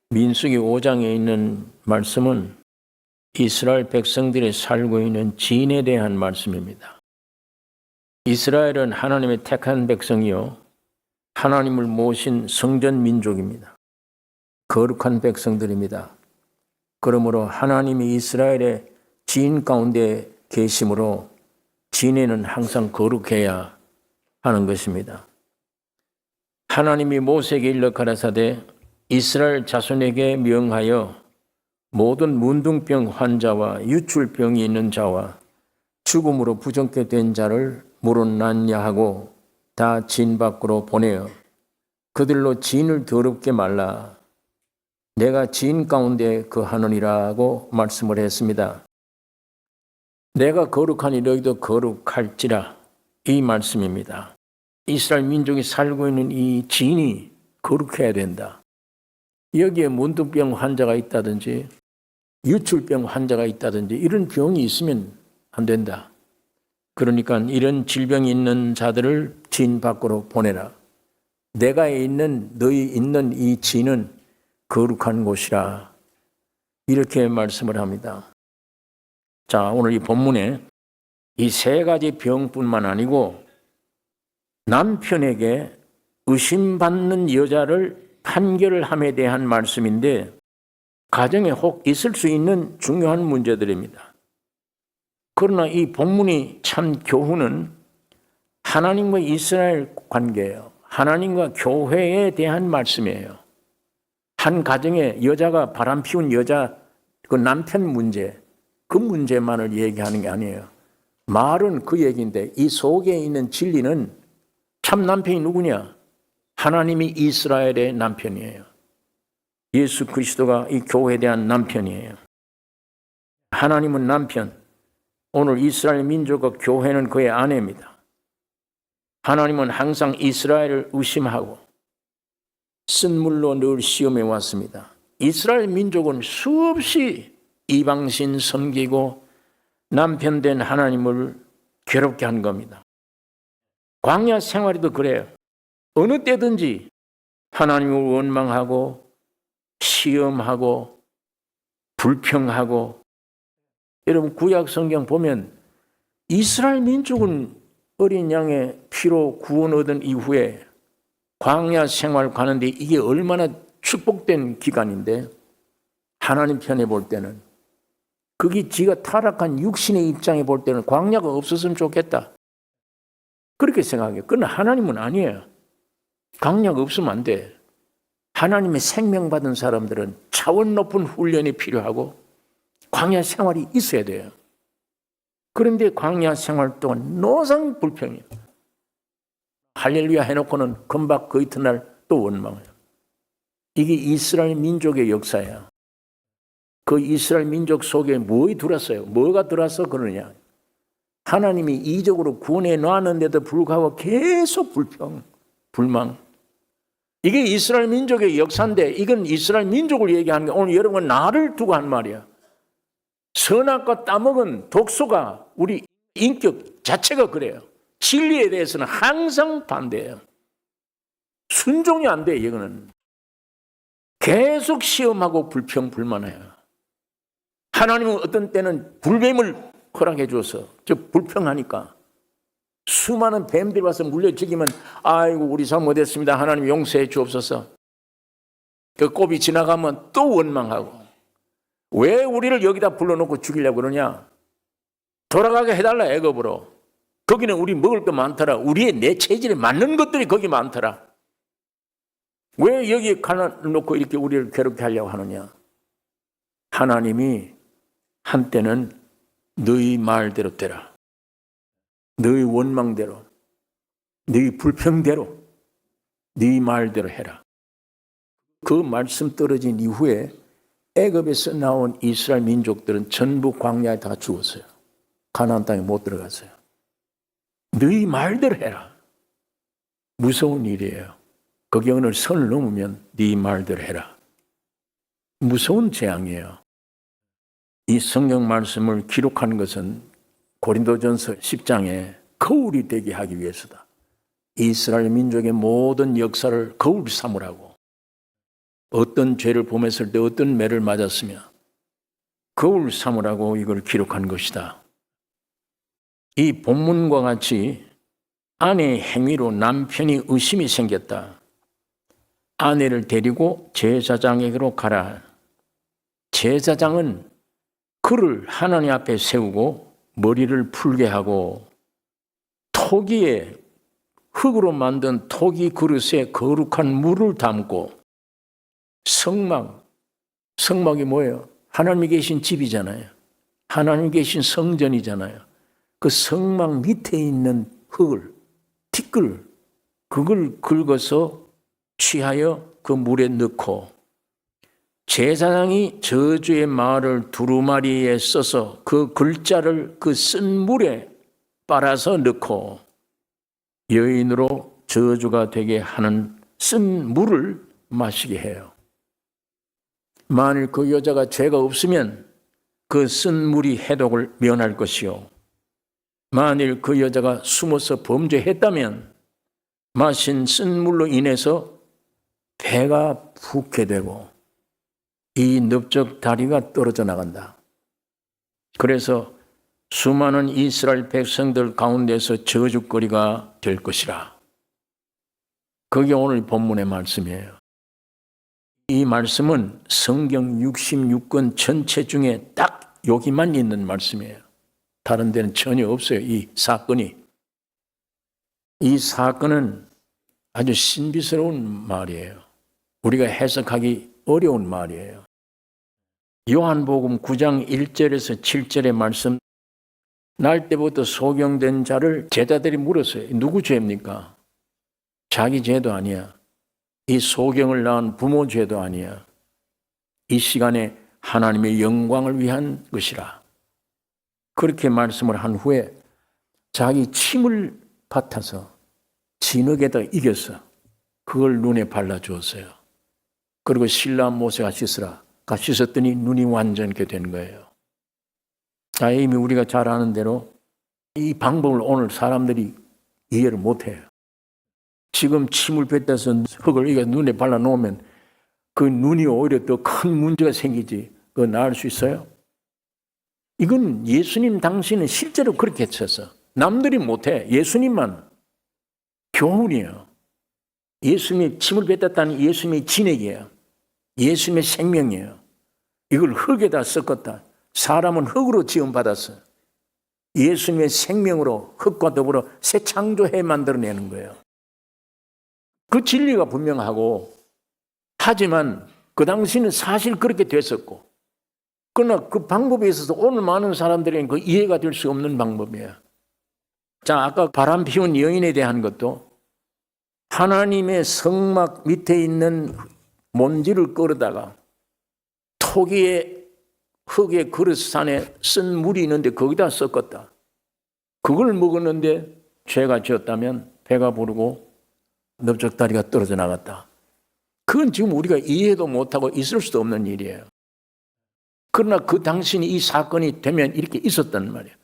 민수기 5장에 있는 말씀은 이스라엘 백성들이 살고 있는 진에 대한 말씀입니다. 이스라엘은 하나님의 택한 백성이요 하나님을 모신 성전 민족입니다. 거룩한 백성들입니다. 그러므로 하나님이 이스라엘의 진 가운데 계심으로 진에는 항상 거룩해야 하는 것입니다. 하나님이 모세에게 일러 가라사대 이스라엘 자손에게 명하여 모든 문둥병 환자와 유출병이 있는 자와 죽음으로 부정케 된 자를 물은 낫냐 하고 다 진 밖으로 보내어 그들로 진을 더럽게 말라. 내가 진 가운데 거하느니라고 말씀을 했습니다. 내가 거룩하니 너희도 거룩할지라 이 말씀입니다. 이스라엘 민족이 살고 있는 이 진이 거룩해야 된다. 여기에 문둥병 환자가 있다든지 유출병 환자가 있다든지 이런 병이 있으면 안 된다. 그러니까 이런 질병이 있는 자들을 진 밖으로 보내라. 내가 있는 너희 있는 이 진은 거룩한 곳이라. 이렇게 말씀을 합니다. 자, 오늘 이 본문에 이 세 가지 병뿐만 아니고 남편에게 의심받는 여자를 판결을 함에 대한 말씀인데 가정에 혹 있을 수 있는 중요한 문제들입니다. 그러나 이 본문이 참 교훈은 하나님과 이스라엘 관계예요. 하나님과 교회에 대한 말씀이에요. 한 가정에 여자가 바람 피운 여자 그 남편 문제 그 문제만을 얘기하는 게 아니에요. 말은 그 얘기인데 이 속에 있는 진리는 참 남편이 누구냐? 하나님이 이스라엘의 남편이에요. 예수 그리스도가 이 교회에 대한 남편이에요. 하나님은 남편, 오늘 이스라엘 민족과 교회는 그의 아내입니다. 하나님은 항상 이스라엘을 의심하고 쓴물로 늘 시험해 왔습니다. 이스라엘 민족은 수없이 이방신 섬기고 남편된 하나님을 괴롭게 한 겁니다. 광야 생활에도 그래요. 어느 때든지 하나님을 원망하고 시험하고 불평하고 여러분 구약 성경 보면 이스라엘 민족은 어린 양의 피로 구원 얻은 이후에 광야 생활 가는데 이게 얼마나 축복된 기간인데 하나님 편에 볼 때는 그게 지가 타락한 육신의 입장에 볼 때는 광야가 없었으면 좋겠다. 그렇게 생각해요. 그러나 하나님은 아니에요. 광야가 없으면 안 돼. 하나님의 생명받은 사람들은 차원 높은 훈련이 필요하고 광야 생활이 있어야 돼요. 그런데 광야 생활 동안 노상 불평이에요. 할렐루야 해놓고는 금방 그 이튿날 또 원망해요. 이게 이스라엘 민족의 역사예요. 그 이스라엘 민족 속에 뭐가 들었어요? 뭐가 들어서 그러냐? 하나님이 이적으로 구원해 놨는데도 불구하고 계속 불평, 불망. 이게 이스라엘 민족의 역사인데 이건 이스라엘 민족을 얘기하는 게 오늘 여러분 나를 두고 한 말이야. 선악과 따먹은 독소가 우리 인격 자체가 그래요. 진리에 대해서는 항상 반대해요. 순종이 안 돼, 이거는. 계속 시험하고 불평, 불만해요. 하나님은 어떤 때는 불뱀을 허락해 줘서 저 불평하니까 수많은 뱀들이 와서 물려 죽이면 아이고 우리 잘못했습니다. 하나님 용서해 주옵소서. 그 곱이 지나가면 또 원망하고 왜 우리를 여기다 불러놓고 죽이려고 그러냐? 돌아가게 해달라 애굽으로. 거기는 우리 먹을 거 많더라. 우리의 내 체질에 맞는 것들이 거기 많더라. 왜 여기 가놔놓고 이렇게 우리를 괴롭게 하려고 하느냐? 하나님이 한때는 너희 말대로 되라. 너희 원망대로, 너희 불평대로, 너희 말대로 해라. 그 말씀 떨어진 이후에 애굽에서 나온 이스라엘 민족들은 전부 광야에 다 죽었어요. 가나안 땅에 못 들어갔어요. 너희 말대로 해라. 무서운 일이에요. 거기 어느 선을 넘으면 네 말대로 해라. 무서운 재앙이에요. 이 성경 말씀을 기록한 것은 고린도전서 10장에 거울이 되게 하기 위해서다. 이스라엘 민족의 모든 역사를 거울 삼으라고. 어떤 죄를 범했을 때 어떤 매를 맞았으며 거울 삼으라고 이걸 기록한 것이다. 이 본문과 같이 아내의 행위로 남편이 의심이 생겼다. 아내를 데리고 제사장에게로 가라. 제사장은 그를 하나님 앞에 세우고 머리를 풀게 하고 토기에 흙으로 만든 토기 그릇에 거룩한 물을 담고 성막이 뭐예요? 하나님이 계신 집이잖아요. 하나님 계신 성전이잖아요. 그 성막 밑에 있는 흙을 티끌 그걸 긁어서 취하여 그 물에 넣고 제사장이 저주의 말을 두루마리에 써서 그 글자를 그 쓴 물에 빨아서 넣고 여인으로 저주가 되게 하는 쓴 물을 마시게 해요. 만일 그 여자가 죄가 없으면 그 쓴 물이 해독을 면할 것이요. 만일 그 여자가 숨어서 범죄했다면 마신 쓴 물로 인해서 배가 붓게 되고 이 넓적 다리가 떨어져 나간다. 그래서 수많은 이스라엘 백성들 가운데서 저주거리가 될 것이라. 그게 오늘 본문의 말씀이에요. 이 말씀은 성경 66권 전체 중에 딱 여기만 있는 말씀이에요. 다른 데는 전혀 없어요. 이 사건이. 이 사건은 아주 신비스러운 말이에요. 우리가 해석하기 어려운 말이에요. 요한복음 9장 1절에서 7절의 말씀, 날 때부터 소경된 자를 제자들이 물었어요. 누구 죄입니까? 자기 죄도 아니야. 이 소경을 낳은 부모 죄도 아니야. 이 시간에 하나님의 영광을 위한 것이라. 그렇게 말씀을 한 후에 자기 침을 받아서 진흙에다 이겼어. 그걸 눈에 발라주었어요. 그리고 신라 모세가 씻으라. 씻었더니 눈이 완전하게 된 거예요. 이미 우리가 잘 아는 대로 이 방법을 오늘 사람들이 이해를 못해요. 지금 침을 뱉어서 흙을 이거 눈에 발라놓으면 그 눈이 오히려 더 큰 문제가 생기지. 그거 나을 수 있어요? 이건 예수님 당시는 실제로 그렇게 했어서 남들이 못해. 예수님만 교훈이에요. 예수님이 침을 뱉었다는 예수님의 진액이에요. 예수님의 생명이에요. 이걸 흙에다 섞었다. 사람은 흙으로 지음받았어. 예수님의 생명으로 흙과 더불어 새 창조해 만들어내는 거예요. 그 진리가 분명하고 하지만 그 당시는 사실 그렇게 됐었고 그러나 그 방법에 있어서 오늘 많은 사람들에게 그 이해가 될 수 없는 방법이에요. 자, 아까 바람 피운 여인에 대한 것도 하나님의 성막 밑에 있는 먼지를 끌어다가 토기에 흙의 그릇 안에 쓴 물이 있는데 거기다 섞었다. 그걸 먹었는데 죄가 지었다면 배가 부르고 넓적다리가 떨어져 나갔다. 그건 지금 우리가 이해도 못하고 있을 수도 없는 일이에요. 그러나 그 당시에 이 사건이 되면 이렇게 있었단 말이에요.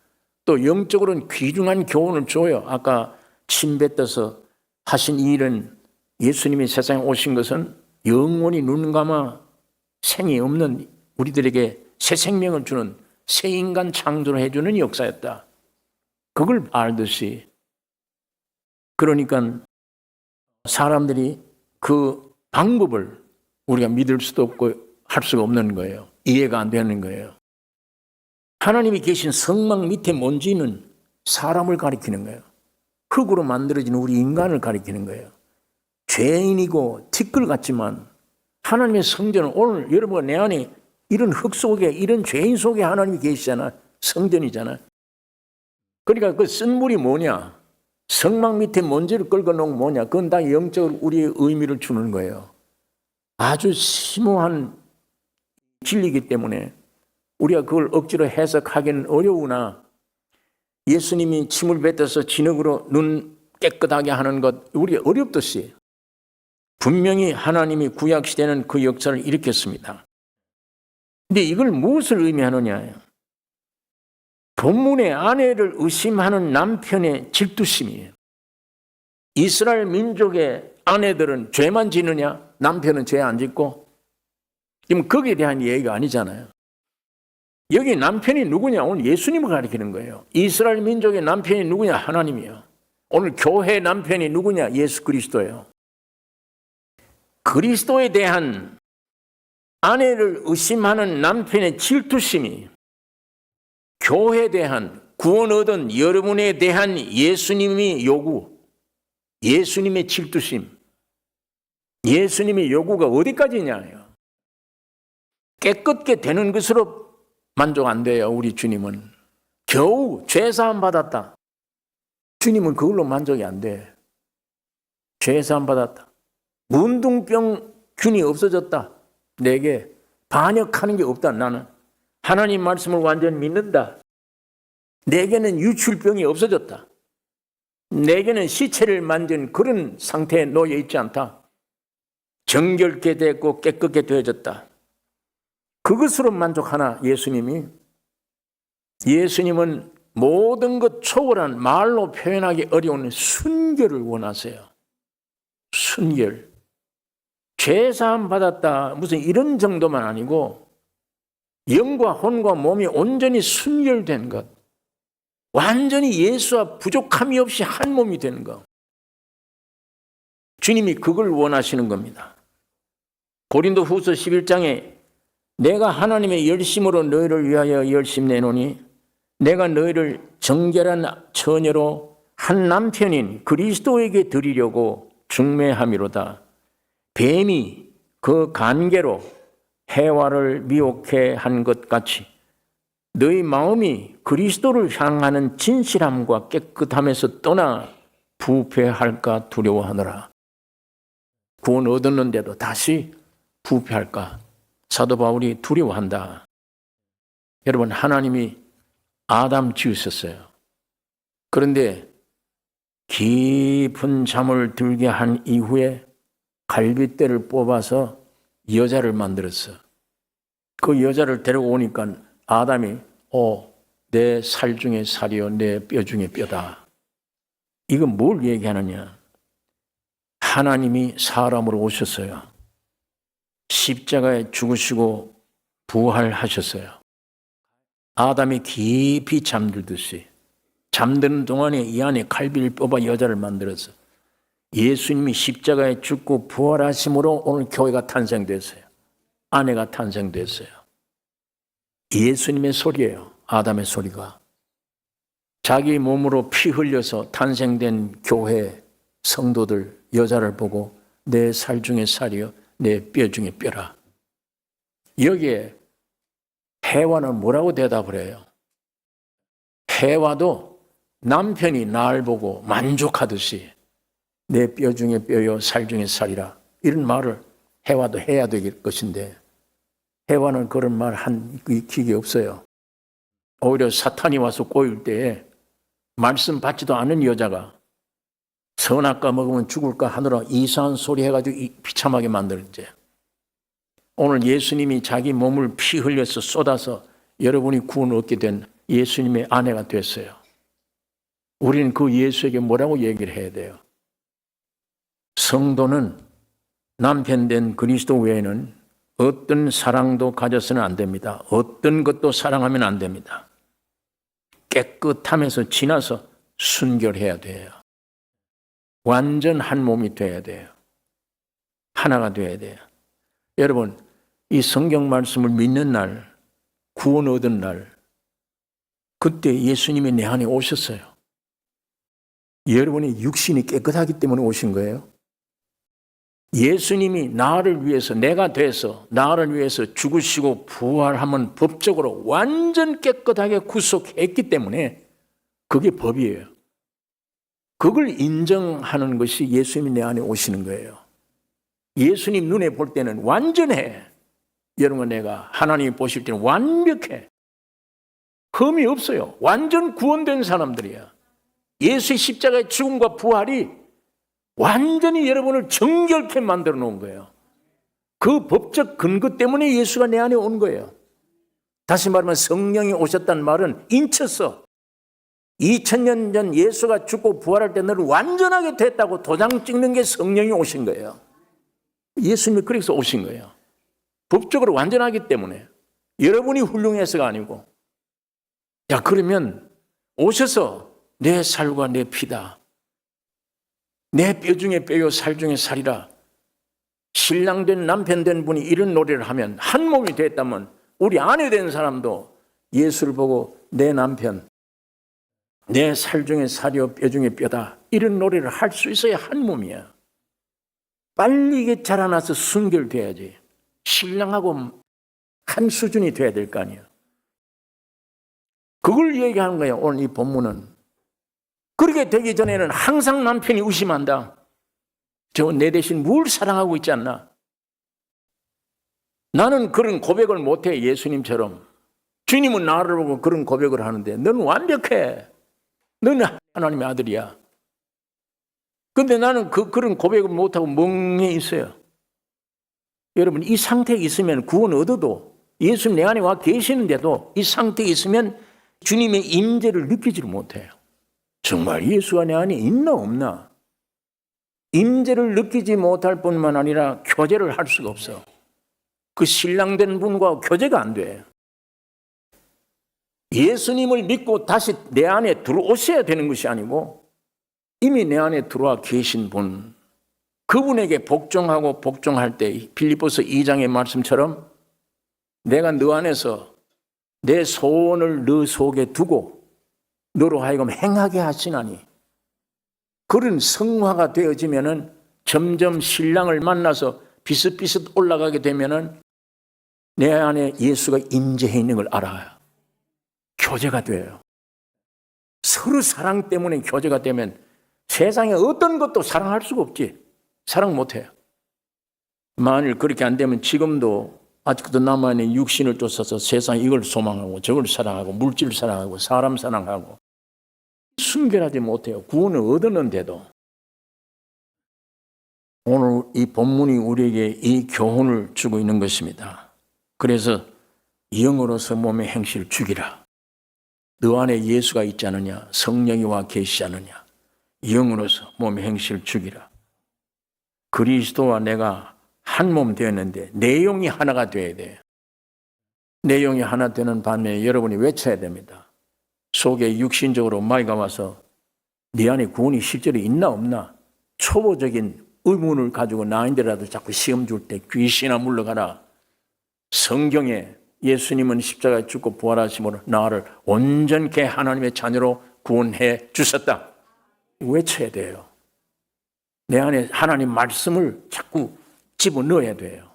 또 영적으로는 귀중한 교훈을 줘요. 아까 침 뱉어서 하신 이 일은 예수님이 세상에 오신 것은 영원히 눈 감아 생이 없는 우리들에게 새 생명을 주는 새 인간 창조를 해주는 역사였다. 그걸 알듯이 그러니까 사람들이 그 방법을 우리가 믿을 수도 없고 할 수가 없는 거예요. 이해가 안 되는 거예요. 하나님이 계신 성막 밑에 먼지는 사람을 가리키는 거예요. 흙으로 만들어진 우리 인간을 가리키는 거예요. 죄인이고 티끌 같지만 하나님의 성전은 오늘 여러분과 내 안에 이런 흙 속에 이런 죄인 속에 하나님이 계시잖아. 성전이잖아. 그러니까 그 쓴 물이 뭐냐? 성막 밑에 먼지를 끌고 놓은 뭐냐? 그건 다 영적으로 우리의 의미를 주는 거예요. 아주 심오한 진리이기 때문에 우리가 그걸 억지로 해석하기는 어려우나 예수님이 침을 뱉어서 진흙으로 눈 깨끗하게 하는 것 우리가 어렵듯이 분명히 하나님이 구약시대는 그 역사를 일으켰습니다. 근데 이걸 무엇을 의미하느냐? 본문의 아내를 의심하는 남편의 질투심이에요. 이스라엘 민족의 아내들은 죄만 지느냐? 남편은 죄 안 짓고 지금 거기에 대한 얘기가 아니잖아요. 여기 남편이 누구냐? 오늘 예수님을 가리키는 거예요. 이스라엘 민족의 남편이 누구냐? 하나님이요. 오늘 교회 남편이 누구냐? 예수 그리스도예요. 그리스도에 대한 아내를 의심하는 남편의 질투심이 교회에 대한 구원 얻은 여러분에 대한 예수님의 요구, 예수님의 질투심, 예수님의 요구가 어디까지냐요? 깨끗게 되는 것으로 만족 안 돼요. 우리 주님은 겨우 죄사함 받았다. 주님은 그걸로 만족이 안 돼. 죄사함 받았다. 문둥병 균이 없어졌다. 내게 반역하는 게 없다. 나는 하나님 말씀을 완전히 믿는다. 내게는 유출병이 없어졌다. 내게는 시체를 만진 그런 상태에 놓여 있지 않다. 정결케 됐고 깨끗게 되어졌다. 그것으로 만족하나 예수님이? 예수님은 모든 것 초월한 말로 표현하기 어려운 순결을 원하세요. 순결. 죄사함 받았다 무슨 이런 정도만 아니고 영과 혼과 몸이 온전히 순결된 것, 완전히 예수와 부족함이 없이 한 몸이 되는 것. 주님이 그걸 원하시는 겁니다. 고린도후서 11장에 내가 하나님의 열심으로 너희를 위하여 열심 내노니 내가 너희를 정결한 처녀로 한 남편인 그리스도에게 드리려고 중매함이로다. 뱀이 그 간계로 해와를 미혹해 한 것 같이 너희 마음이 그리스도를 향하는 진실함과 깨끗함에서 떠나 부패할까 두려워하노라. 구원 얻었는데도 다시 부패할까 사도 바울이 두려워한다. 여러분, 하나님이 아담 지으셨어요. 그런데 깊은 잠을 들게 한 이후에 갈빗대를 뽑아서 여자를 만들었어. 그 여자를 데려오니까 아담이 내 살 중에 살이요 내 뼈 중에 뼈다. 이건 뭘 얘기하느냐? 하나님이 사람으로 오셨어요. 십자가에 죽으시고 부활하셨어요. 아담이 깊이 잠들듯이 잠드는 동안에 이 안에 갈비를 뽑아 여자를 만들었어. 예수님이 십자가에 죽고 부활하심으로 오늘 교회가 탄생됐어요. 아내가 탄생됐어요. 예수님의 소리예요. 아담의 소리가. 자기 몸으로 피 흘려서 탄생된 교회 성도들 여자를 보고 내 살 중에 살이요 내 뼈 중에 뼈라. 여기에 해와는 뭐라고 대답을 해요? 해와도 남편이 날 보고 만족하듯이 내 뼈 중에 뼈요 살 중에 살이라 이런 말을 해와도 해야 될 것인데 해와는 그런 말 한 기억이 없어요. 오히려 사탄이 와서 꼬일 때에 말씀 받지도 않은 여자가 선악과 먹으면 죽을까 하느라 이상한 소리 해가지고 비참하게 만들었지. 오늘 예수님이 자기 몸을 피 흘려서 쏟아서 여러분이 구원을 얻게 된 예수님의 아내가 됐어요. 우리는 그 예수에게 뭐라고 얘기를 해야 돼요? 성도는 남편 된 그리스도 외에는 어떤 사랑도 가져서는 안 됩니다. 어떤 것도 사랑하면 안 됩니다. 깨끗함에서 지나서 순결해야 돼요. 완전 한 몸이 돼야 돼요. 하나가 돼야 돼요. 여러분, 이 성경 말씀을 믿는 날, 구원 얻은 날, 그때 예수님이 내 안에 오셨어요. 여러분의 육신이 깨끗하기 때문에 오신 거예요. 예수님이 나를 위해서, 내가 돼서 나를 위해서 죽으시고 부활하면 법적으로 완전 깨끗하게 구속했기 때문에 그게 법이에요. 그걸 인정하는 것이 예수님이 내 안에 오시는 거예요. 예수님 눈에 볼 때는 완전해. 여러분, 내가 하나님이 보실 때는 완벽해. 흠이 없어요. 완전 구원된 사람들이야. 예수의 십자가의 죽음과 부활이 완전히 여러분을 정결케 만들어 놓은 거예요. 그 법적 근거 때문에 예수가 내 안에 온 거예요. 다시 말하면 성령이 오셨다는 말은 인쳤어. 2000년 전 예수가 죽고 부활할 때 너를 완전하게 됐다고 도장 찍는 게 성령이 오신 거예요. 예수님이 그래서 오신 거예요. 법적으로 완전하기 때문에. 여러분이 훌륭해서가 아니고. 야, 그러면 오셔서 내 살과 내 피다. 내 뼈 중에 뼈요 살 중에 살이라. 신랑 된 남편 된 분이 이런 노래를 하면, 한 몸이 됐다면 우리 아내 된 사람도 예수를 보고 내 남편, 내 살 중에 살이요 뼈 중에 뼈다, 이런 노래를 할 수 있어야 한 몸이야. 빨리 이게 자라나서 순결돼야지. 신랑하고 한 수준이 돼야 될 거 아니야. 그걸 얘기하는 거예요, 오늘 이 본문은. 그렇게 되기 전에는 항상 남편이 의심한다. 저 내 대신 뭘 사랑하고 있지 않나? 나는 그런 고백을 못해, 예수님처럼. 주님은 나를 보고 그런 고백을 하는데 너는 완벽해. 너는 하나님의 아들이야. 근데 나는 그런 고백을 못하고 멍해 있어요. 여러분, 이 상태에 있으면 구원 얻어도, 예수님 내 안에 와 계시는데도 이 상태에 있으면 주님의 임재를 느끼지를 못해요. 정말 예수가 내 안에 있나 없나? 임재를 느끼지 못할 뿐만 아니라 교제를 할 수가 없어. 그 신랑된 분과 교제가 안 돼. 예수님을 믿고 다시 내 안에 들어오셔야 되는 것이 아니고 이미 내 안에 들어와 계신 분, 그분에게 복종하고 복종할 때 빌립보서 2장의 말씀처럼 내가 너 안에서 내 소원을 너 속에 두고 너로 하여금 행하게 하시나니, 그런 성화가 되어지면은 점점 신랑을 만나서 비슷비슷 올라가게 되면은 내 안에 예수가 임재해 있는 걸 알아요. 교제가 돼요. 서로 사랑 때문에 교제가 되면 세상에 어떤 것도 사랑할 수가 없지. 사랑 못해요. 만일 그렇게 안 되면 지금도 아직도 남아있는 육신을 쫓아서 세상 이걸 소망하고 저걸 사랑하고 물질 사랑하고 사람 사랑하고 순결하지 못해요. 구원을 얻었는데도. 오늘 이 본문이 우리에게 이 교훈을 주고 있는 것입니다. 그래서 영으로서 몸의 행실을 죽이라. 너 안에 예수가 있지 않느냐? 성령이 와 계시지 않느냐? 영으로서 몸의 행실을 죽이라. 그리스도와 내가 한 몸 되었는데 내용이 하나가 되어야 돼요. 내용이 하나 되는 반면에 여러분이 외쳐야 됩니다. 속에 육신적으로 마귀가 와서 네 안에 구원이 실제로 있나 없나 초보적인 의문을 가지고 나인데라도 자꾸 시험 줄 때 귀신아 물러가라. 성경에 예수님은 십자가에 죽고 부활하심으로 나를 온전케 하나님의 자녀로 구원해 주셨다. 외쳐야 돼요. 내 안에 하나님 말씀을 자꾸 집어넣어야 돼요.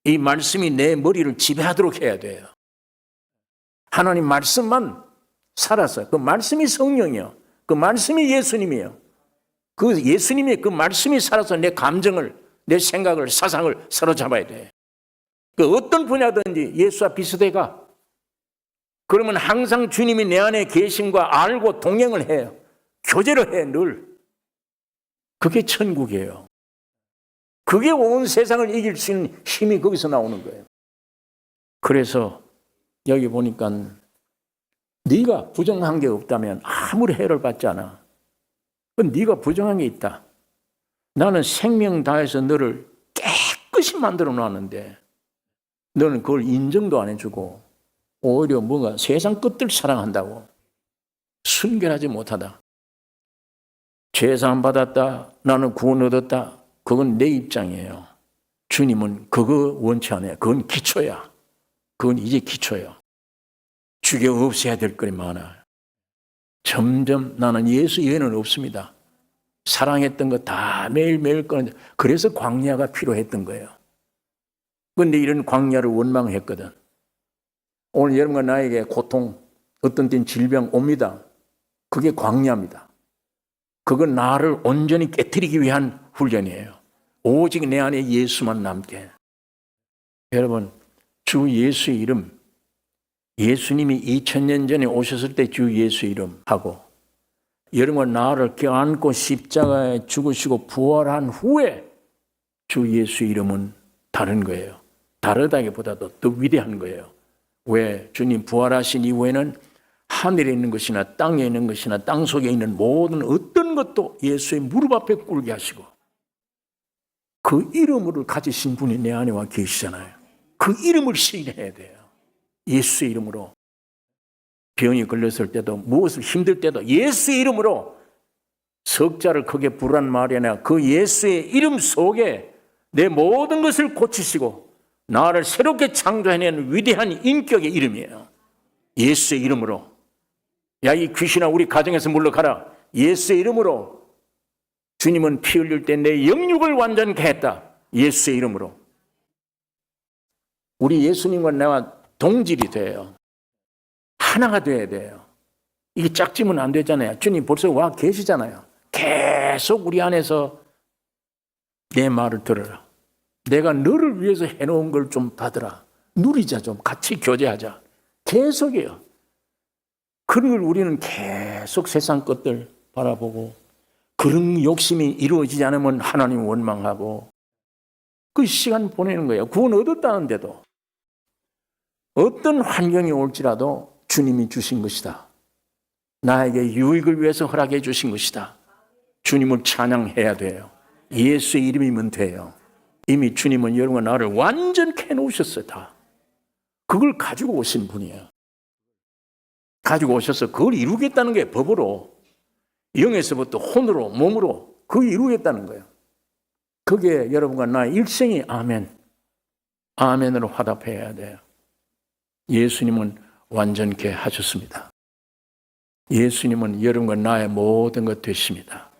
이 말씀이 내 머리를 지배하도록 해야 돼요. 하나님 말씀만 살아서, 그 말씀이 성령이요, 그 말씀이 예수님이요, 그 예수님의 그 말씀이 살아서 내 감정을, 내 생각을, 사상을 사로잡아야 돼. 그 어떤 분야든지 예수와 비슷해가. 그러면 항상 주님이 내 안에 계심과 알고 동행을 해요. 교제를 해, 늘. 그게 천국이에요. 그게 온 세상을 이길 수 있는 힘이 거기서 나오는 거예요. 그래서 여기 보니까 네가 부정한 게 없다면 아무리 해를 받지 않아. 네가 부정한 게 있다. 나는 생명 다해서 너를 깨끗이 만들어 놨는데 너는 그걸 인정도 안 해주고 오히려 뭔가 세상 끝들 사랑한다고 순결하지 못하다. 죄사함 받았다. 나는 구원 얻었다. 그건 내 입장이에요. 주님은 그거 원치 않아요. 그건 기초야. 그건 이제 기초예요. 죽여 없애야 될 것이 많아요. 점점 나는 예수 이외에는 없습니다. 사랑했던 거 다 매일매일 꺼내는데, 그래서 광야가 필요했던 거예요. 그런데 이런 광야를 원망했거든. 오늘 여러분과 나에게 고통, 어떤 때는 질병 옵니다. 그게 광야입니다. 그건 나를 온전히 깨트리기 위한 훈련이에요. 오직 내 안에 예수만 남게. 여러분, 주 예수의 이름, 예수님이 2000년 전에 오셨을 때 주 예수 이름 하고 여러분과 나를 껴안고 십자가에 죽으시고 부활한 후에 주 예수 이름은 다른 거예요. 다르다기보다도 더 위대한 거예요. 왜? 주님 부활하신 이후에는 하늘에 있는 것이나 땅에 있는 것이나 땅 속에 있는 모든 어떤 것도 예수의 무릎 앞에 꿇게 하시고 그 이름을 가지신 분이 내 안에 와 계시잖아요. 그 이름을 시인해야 돼요. 예수의 이름으로. 병이 걸렸을 때도 무엇을 힘들 때도 예수의 이름으로 석자를 크게 부르란 말이 아니라 그 예수의 이름 속에 내 모든 것을 고치시고 나를 새롭게 창조해낸 위대한 인격의 이름이에요. 예수의 이름으로. 야, 이 귀신아, 우리 가정에서 물러가라. 예수의 이름으로. 주님은 피 흘릴 때 내 영육을 완전케 했다. 예수의 이름으로. 우리 예수님과 내가 동질이 돼요. 하나가 돼야 돼요. 이게 짝지면 안 되잖아요. 주님 벌써 와 계시잖아요. 계속 우리 안에서 내 말을 들어라. 내가 너를 위해서 해놓은 걸 좀 받으라. 누리자, 좀 같이 교제하자. 계속이에요. 그런 걸 우리는 계속 세상 것들 바라보고 그런 욕심이 이루어지지 않으면 하나님 원망하고 그 시간 보내는 거예요. 구원 얻었다는데도 어떤 환경이 올지라도 주님이 주신 것이다. 나에게 유익을 위해서 허락해 주신 것이다. 주님을 찬양해야 돼요. 예수의 이름이면 돼요. 이미 주님은 여러분과 나를 완전케 해놓으셨어요. 다. 그걸 가지고 오신 분이에요. 가지고 오셔서 그걸 이루겠다는 게 법으로, 영에서부터 혼으로, 몸으로 그걸 이루겠다는 거예요. 그게 여러분과 나의 일생이 아멘, 아멘으로 화답해야 돼요. 예수님은 완전케 하셨습니다. 예수님은 여러분과 나의 모든 것 되십니다.